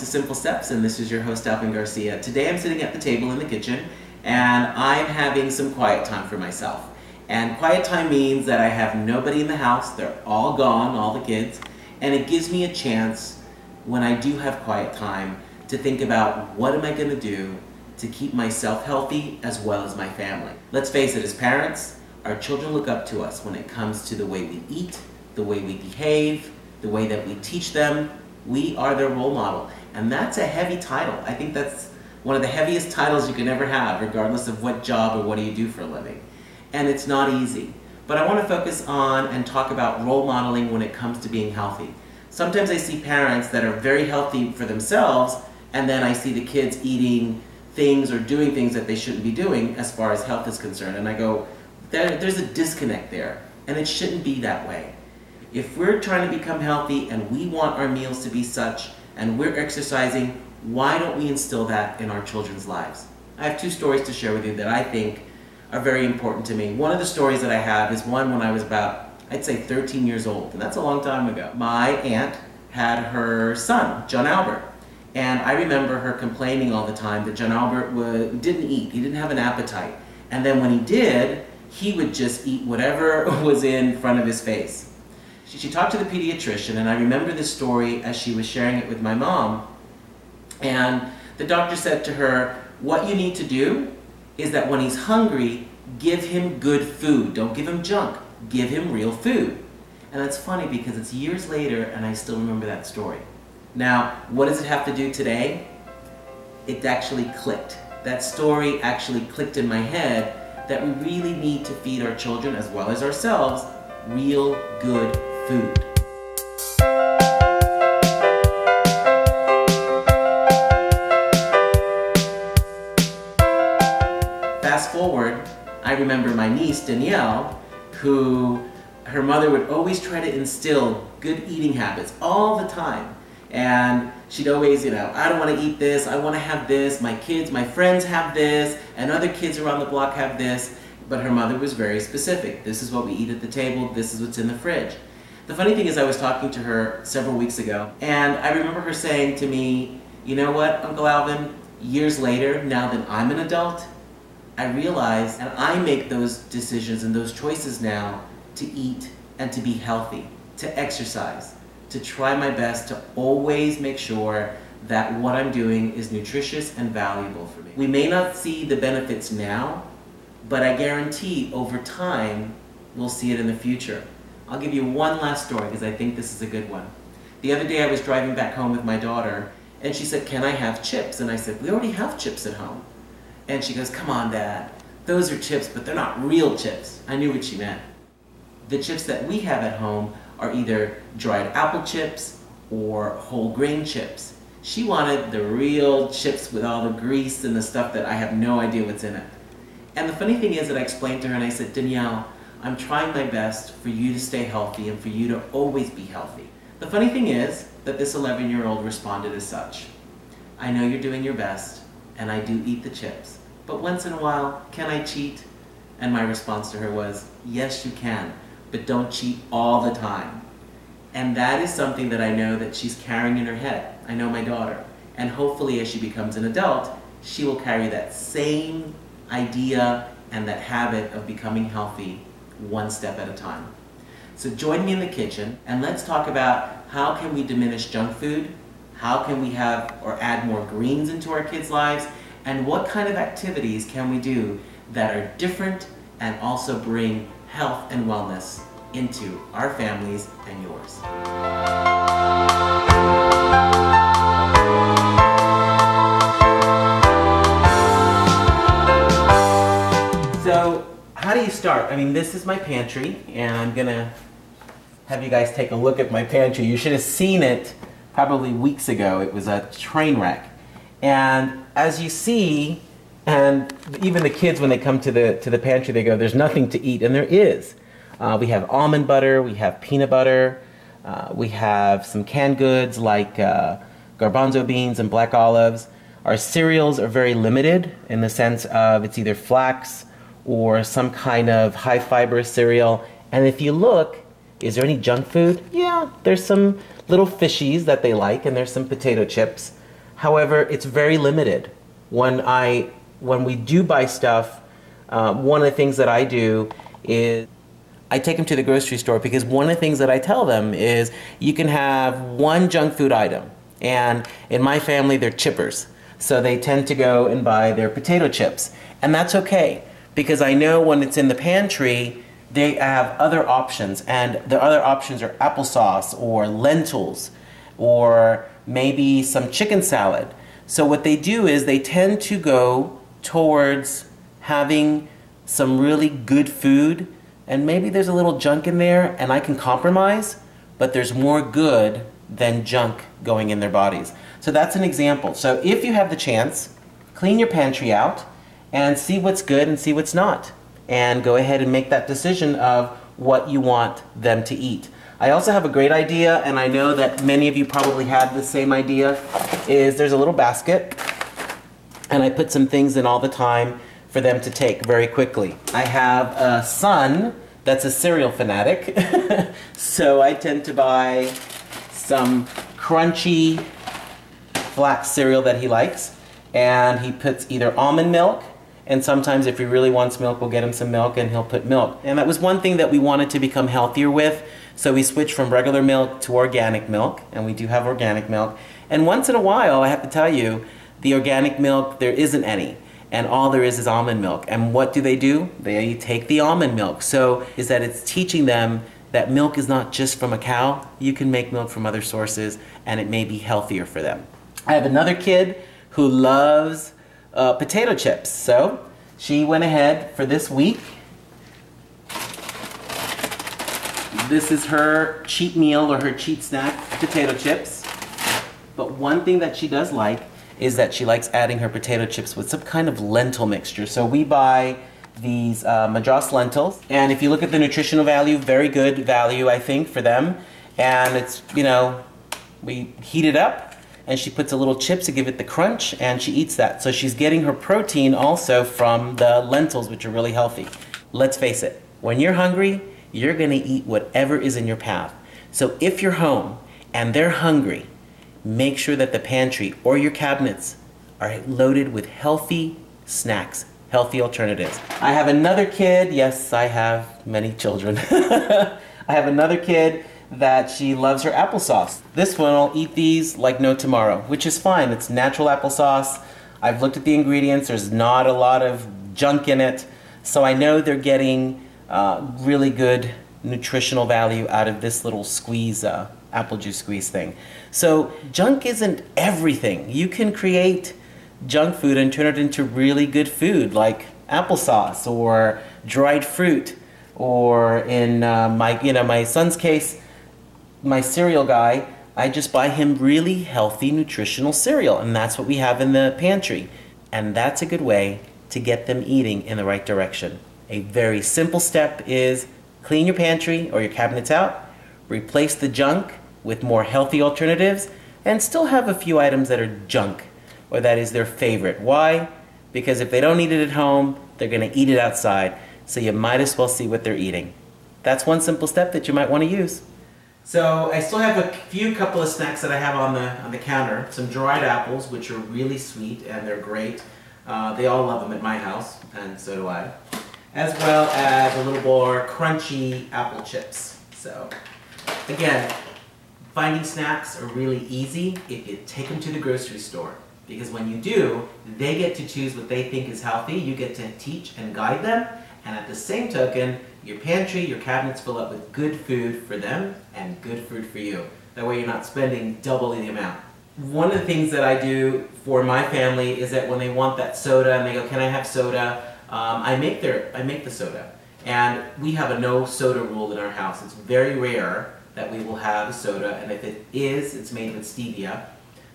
Simple Steps, and this is your host Alvin Garcia. Today I'm sitting at the table in the kitchen and I'm having some quiet time for myself. And quiet time means that I have nobody in the house, they're all gone, all the kids, and it gives me a chance when I do have quiet time to think about what am I going to do to keep myself healthy as well as my family. Let's face it, as parents, our children look up to us when it comes to the way we eat, the way we behave, the way that we teach them. We are their role model. And that's a heavy title. I think that's one of the heaviest titles you can ever have, regardless of what job or what do you do for a living. And it's not easy. But I want to focus on and talk about role modeling when it comes to being healthy. Sometimes I see parents that are very healthy for themselves, and then I see the kids eating things or doing things that they shouldn't be doing as far as health is concerned. And I go, there's a disconnect there, and it shouldn't be that way. If we're trying to become healthy and we want our meals to be such and we're exercising, why don't we instill that in our children's lives? I have two stories to share with you that I think are very important to me. One of the stories that I have is one when I was about, I'd say 13 years old, and that's a long time ago. My aunt had her son, John Albert, and I remember her complaining all the time that John Albert didn't eat, he didn't have an appetite, and then when he did, he would just eat whatever was in front of his face. She talked to the pediatrician, and I remember this story as she was sharing it with my mom. And the doctor said to her, what you need to do is that when he's hungry, give him good food. Don't give him junk. Give him real food. And that's funny because it's years later and I still remember that story. Now, what does it have to do today? It actually clicked. That story actually clicked in my head that we really need to feed our children as well as ourselves real good food. Fast forward, I remember my niece Danielle, who her mother would always try to instill good eating habits all the time. And she'd always, I don't want to eat this, I want to have this, my kids, my friends have this, and other kids around the block have this. But her mother was very specific. This is what we eat at the table, this is what's in the fridge. The funny thing is I was talking to her several weeks ago, and I remember her saying to me, you know what, Uncle Alvin, years later, now that I'm an adult, I realize and I make those decisions and those choices now to eat and to be healthy, to exercise, to try my best to always make sure that what I'm doing is nutritious and valuable for me. We may not see the benefits now, but I guarantee over time, we'll see it in the future. I'll give you one last story because I think this is a good one. The other day I was driving back home with my daughter and she said, can I have chips? And I said, we already have chips at home. And she goes, come on Dad, those are chips, but they're not real chips. I knew what she meant. The chips that we have at home are either dried apple chips or whole grain chips. She wanted the real chips with all the grease and the stuff that I have no idea what's in it. And the funny thing is that I explained to her and I said, Danielle, I'm trying my best for you to stay healthy and for you to always be healthy. The funny thing is that this 11-year-old responded as such. I know you're doing your best and I do eat the chips, but once in a while, can I cheat? And my response to her was, yes you can, but don't cheat all the time. And that is something that I know that she's carrying in her head. I know my daughter. And hopefully as she becomes an adult, she will carry that same idea and that habit of becoming healthy one step at a time. So join me in the kitchen and let's talk about how can we diminish junk food, how can we have or add more greens into our kids' lives, and what kind of activities can we do that are different and also bring health and wellness into our families and yours. So, how do you start? I mean, this is my pantry, and I'm gonna have you guys take a look at my pantry. You should have seen it probably weeks ago. It was a train wreck. And as you see, and even the kids when they come to the pantry, they go, there's nothing to eat, and there is. We have almond butter, we have peanut butter, we have some canned goods like garbanzo beans and black olives. Our cereals are very limited in the sense of it's either flax or some kind of high fiber cereal. And if you look, is there any junk food? Yeah, there's some little fishies that they like, and there's some potato chips. However, it's very limited. When we do buy stuff, one of the things that I do is I take them to the grocery store, because one of the things that I tell them is you can have one junk food item. And in my family, they're chippers. So they tend to go and buy their potato chips. And that's okay, because I know when it's in the pantry, they have other options. And the other options are applesauce or lentils or maybe some chicken salad. So what they do is they tend to go towards having some really good food, and maybe there's a little junk in there and I can compromise, but there's more good than junk going in their bodies. So that's an example. So if you have the chance, clean your pantry out and see what's good and see what's not, and go ahead and make that decision of what you want them to eat. I also have a great idea, and I know that many of you probably had the same idea, is there's a little basket, and I put some things in all the time for them to take very quickly. I have a son that's a cereal fanatic, so I tend to buy some crunchy flax cereal that he likes, and he puts either almond milk, and sometimes if he really wants milk, we'll get him some milk and he'll put milk. And that was one thing that we wanted to become healthier with, so we switched from regular milk to organic milk, and we do have organic milk. And once in a while, I have to tell you, the organic milk, there isn't any, and all there is almond milk. And what do? They take the almond milk. So is that it's teaching them that milk is not just from a cow. You can make milk from other sources, and it may be healthier for them. I have another kid who loves potato chips. So she went ahead for this week. This is her cheat meal, or her cheat snack, potato chips. But one thing that she does like is that she likes adding her potato chips with some kind of lentil mixture. So we buy these Madras lentils, and if you look at the nutritional value, very good value, I think, for them. And it's, you know, we heat it up, and she puts a little chips to give it the crunch, and she eats that. So she's getting her protein also from the lentils, which are really healthy. Let's face it, when you're hungry, you're gonna eat whatever is in your path. So if you're home and they're hungry, make sure that the pantry or your cabinets are loaded with healthy snacks, healthy alternatives. I have another kid, yes, I have many children. I have another kid that she loves her applesauce. This one will eat these like no tomorrow, which is fine. It's natural applesauce. I've looked at the ingredients. There's not a lot of junk in it. So I know they're getting really good nutritional value out of this little squeeze, apple juice squeeze thing. So junk isn't everything. You can create junk food and turn it into really good food, like applesauce or dried fruit, or in my son's case, my cereal guy, I just buy him really healthy nutritional cereal, and that's what we have in the pantry. And that's a good way to get them eating in the right direction. A very simple step is clean your pantry or your cabinets out, replace the junk with more healthy alternatives, and still have a few items that are junk, or that is their favorite. Why? Because if they don't eat it at home, they're gonna eat it outside, so you might as well see what they're eating. That's one simple step that you might wanna use. So I still have a couple of snacks that I have on the counter. Some dried apples, which are really sweet and they're great. They all love them at my house, and so do I. As well as a little more crunchy apple chips. So again, finding snacks are really easy if you take them to the grocery store. Because when you do, they get to choose what they think is healthy. You get to teach and guide them. And at the same token, your pantry, your cabinets fill up with good food for them and good food for you. That way you're not spending double the amount. One of the things that I do for my family is that when they want that soda and they go, can I have soda? I make the soda. And we have a no soda rule in our house. It's very rare that we will have a soda, and if it is, it's made with stevia.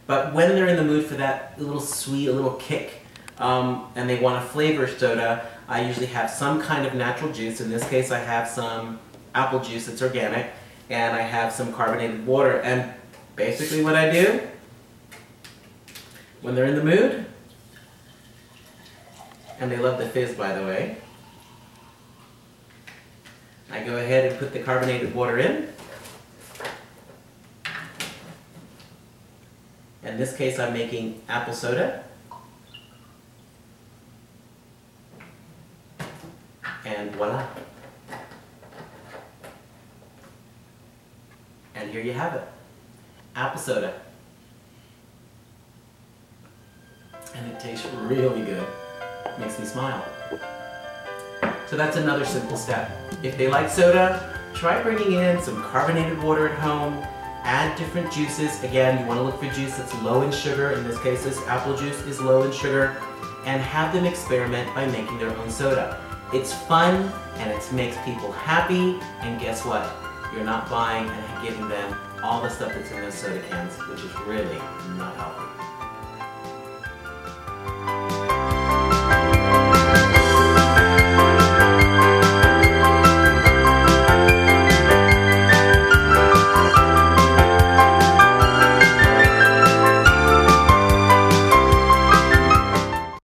But when they're in the mood for that little sweet, a little kick, and they want a flavor soda, I usually have some kind of natural juice. In this case, I have some apple juice that's organic, and I have some carbonated water. And basically what I do, when they're in the mood, and they love the fizz, by the way, I go ahead and put the carbonated water in, and In this case, I'm making apple soda. And voila. And here you have it. Apple soda. And it tastes really good. Makes me smile. So that's another simple step. If they like soda, try bringing in some carbonated water at home. Add different juices. Again, you want to look for juice that's low in sugar. In this case, this apple juice is low in sugar. And have them experiment by making their own soda. It's fun and it makes people happy. And guess what? You're not buying and giving them all the stuff that's in those soda cans, which is really not healthy.